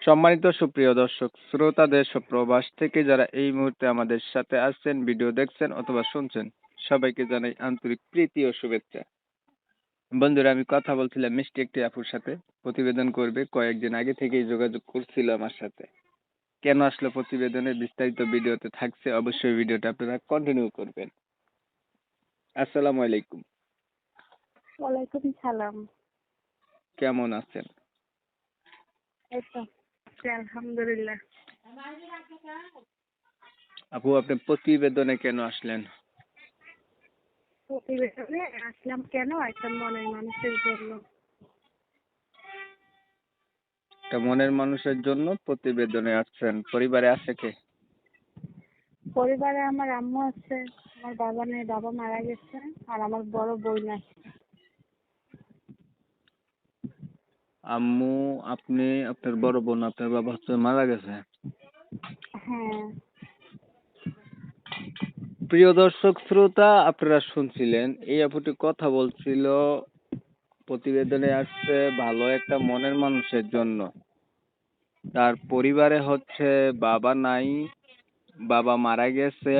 সম্মানিত সুপ্রিয় দর্শক শ্রোতা দেশ ও প্রবাস থেকে যারা এই মুহূর্তে আমাদের সাথে আছেন, ভিডিও দেখছেন অথবা শুনছেন, সবাইকে জানাই আন্তরিক প্রীতি ও শুভেচ্ছা। বন্ধুরা, আমি কথা বলছিলাম মিষ্টি একটি আপুর সাথে। প্রতিবেদন করবে, কয়েকদিন আগে থেকেই যোগাযোগ করছিল আমার সাথে। কেন আসলো প্রতিবেদনের বিস্তারিত ভিডিওতে থাকছে, অবশ্যই ভিডিওটা আপনারা কন্টিনিউ করবেন। আসসালামু আলাইকুম। ওয়ালাইকুম সালাম। কেমন আছেন? এই তো আলহামদুলিল্লাহ। আপু, আপনি প্রতিবেদনে কেন আসলেন? প্রতিবেদনে আসলাম কেন? একটা মনের মানুষের জন্য। একটা মনের মানুষের জন্য প্রতিবেদনে আসছেন। পরিবারে আছে কে? পরিবারে আমার আম্মু আছে, আমার বাবা নেই, বাবা মারা গেছে, আর আমার বড় বোন আছে। আম্মু, আপনি, আপনার বড় বোন, আপনার বাবা হচ্ছে মারা গেছে। হ্যাঁ। প্রিয় দর্শক শ্রোতা, আপনারা শুনছিলেন এই আপুটি কথা বলছিল প্রতিবেদনে আসছে ভালো একটা মনের মানুষের জন্য। তার পরিবারে হচ্ছে বাবা নাই, বাবা মারা গেছে,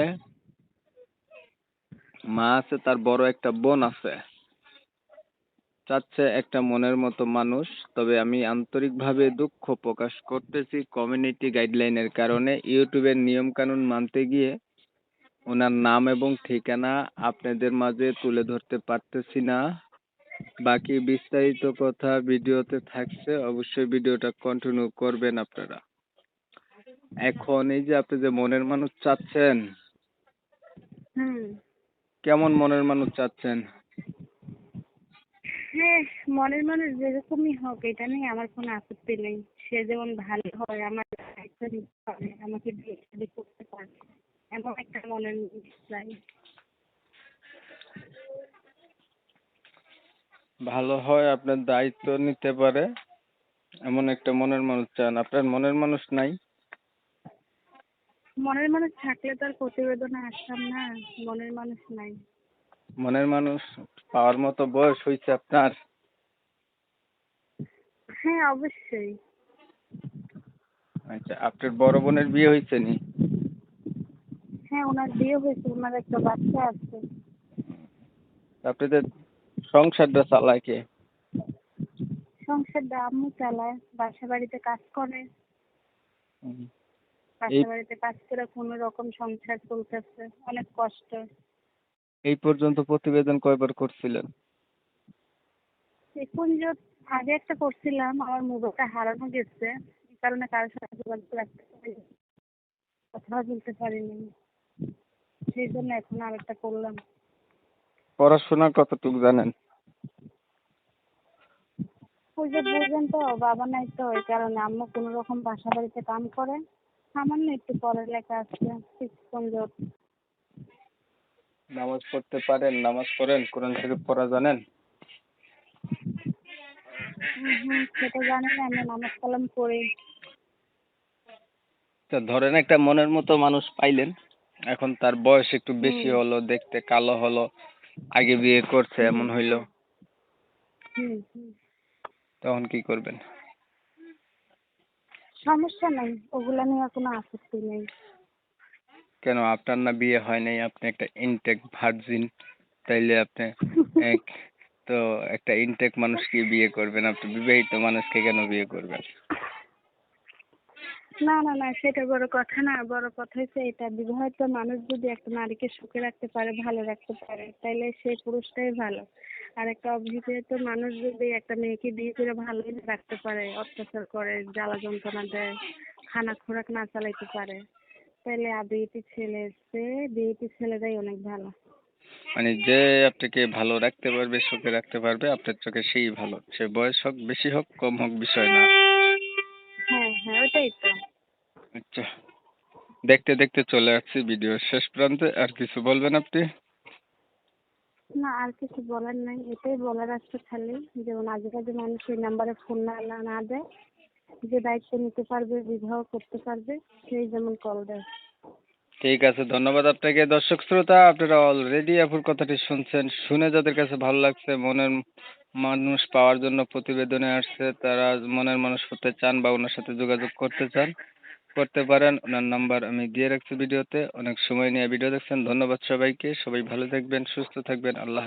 মা আছে, তার বড় একটা বোন আছে। চাচ্ছে একটা মনের মতো মানুষ। তবে আমি আন্তরিকভাবে দুঃখ প্রকাশ করতেছি, কমিউনিটি গাইডলাইনের কারণে ইউটিউবের নিয়ম কানুন মানতে গিয়ে ওনার নাম এবং ঠিকানা আপনাদের মাঝে তুলে ধরতে পারতেছি না। বাকি বিস্তারিত কথা ভিডিওতে থাকছে, অবশ্যই ভিডিওটা কন্টিনিউ করবেন আপনারা। এখন এই যে আপনি যে মনের মানুষ চাচ্ছেন, কেমন মনের মানুষ চাচ্ছেন? হ্যাঁ, মনের মানুষ যেরকমই হোক, এটা নিয়ে আমার কোনো আপত্তি নেই। সে যেমন ভালো হয়, আমার দায়িত্ব নিতে পারে, আমাকে বিয়ে শাদী করতে পারে, এমন একটা মনের মানুষ চাই। ভালো হয়, আপনার দায়িত্ব নিতে পারে, এমন একটা মনের মানুষ চান। আপনার মনের মানুষ নাই? মনের মানুষ থাকলে তো আর প্রতিবেদনে আসতাম না। মনের মানুষ নাই। মনের মানুষ পাওয়ার মতো বয়স হয়েছে আপনার? হ্যাঁ, অবশ্যই। আচ্ছা, আপনার বড় বোনের বিয়ে হয়েছে নি? হ্যাঁ, ওনার বিয়ে হয়েছে, ওনার একটা বাচ্চা আছে। আপনাদের সংসারটা চালায় কে? সংসারটা আম্মু চালায়, বাসা বাড়িতে কাজ করে। হুম। এই বাসা বাড়িতে কাজ করে কোনো রকম সংসার চলতেছে, অনেক কষ্ট। এই পর্যন্ত প্রতিবেদন কয়বার করছিলেন? এখন যে আগে একটা করছিলাম, আমার মোবাইলটা হারানো গেছে, এই কারণে কারোর সাথে যোগাযোগ রাখতে পারিনি, কথা বলতে পারিনি। সেই জন্য এখন আরেকটা করলাম। পড়াশোনা কতটুকু জানেন? ওই যে বুঝেন তো, বাবা নাই তো, এই কারণে আম্মু কোনো রকম বাসা বাড়িতে কাম করে, সামান্য একটু পড়ালেখা আছে, কিছুক্ষণ জোট। নামাজ পড়তে পারেন? নামাজ পড়েন? কোরআন শরীফ পড়া জানেন? সেটা জানি না, আমি নামাজ কালাম পড়ি। তা ধরেন একটা মনের মতো মানুষ পাইলেন, এখন তার বয়স একটু বেশি হলো, দেখতে কালো হলো, আগে বিয়ে করছে এমন হইলো, তখন কি করবেন? সমস্যা নাই, ওগুলা নিয়ে কোনো আপত্তি নেই। কেন, আপনার না বিয়ে হয় নাই? আপনি একটা ইনটেক ভার্জিন, তাইলে আপনি এক তো একটা ইনটেক মানুষকে বিয়ে করবেন, আপনি বিবাহিত মানুষকে কেন বিয়ে করবেন? না না না, সেটা বড় কথা না। বড় কথা হচ্ছে এটা, বিবাহিত মানুষ যদি একটা নারীকে সুখে রাখতে পারে, ভালো রাখতে পারে, তাইলে সেই পুরুষটাই ভালো। আর একটা অবিবাহিত মানুষ যদি একটা মেয়েকে বিয়ে করে ভালোই না রাখতে পারে, অত্যাচার করে, জ্বালা যন্ত্রণা দেয়, খানা খোরাক না চালাইতে পারে, তাইলে আবিহিত ছেলে চেয়ে বিহিত ছেলেরাই অনেক ভালো। মানে যে আপনাকে ভালো রাখতে পারবে, সুখে রাখতে পারবে, আপনার চোখে সেই ভালো। সে বয়স হোক, বেশি হোক, কম হোক, বিষয় না। হ্যাঁ হ্যাঁ, ওটাই তো। আচ্ছা, দেখতে দেখতে চলে আসছি ভিডিওর শেষ প্রান্তে। আর কিছু বলবেন আপনি? না, আর কিছু বলার নাই, এটাই বলার আছে খালি, যেমন আজেবাজে মানুষ এই নাম্বারে ফোন না দেয়, যে দায়িত্ব নিতে পারবে, বিবাহ করতে পারবে, সেই যেমন কল দেয়। ঠিক আছে, ধন্যবাদ আপনাকে। দর্শক শ্রোতা, আপনারা অলরেডি আপুর কথাটি শুনছেন। শুনে যাদের কাছে ভালো লাগছে, মনের মানুষ পাওয়ার জন্য প্রতিবেদনে আসছে, তারা মনের মানুষ হতে চান বা ওনার সাথে যোগাযোগ করতে চান, করতে পারেন। ওনার নাম্বার আমি দিয়ে রাখছি ভিডিওতে। অনেক সময় নিয়ে ভিডিও দেখছেন, ধন্যবাদ সবাইকে। সবাই ভালো থাকবেন, সুস্থ থাকবেন। আল্লাহ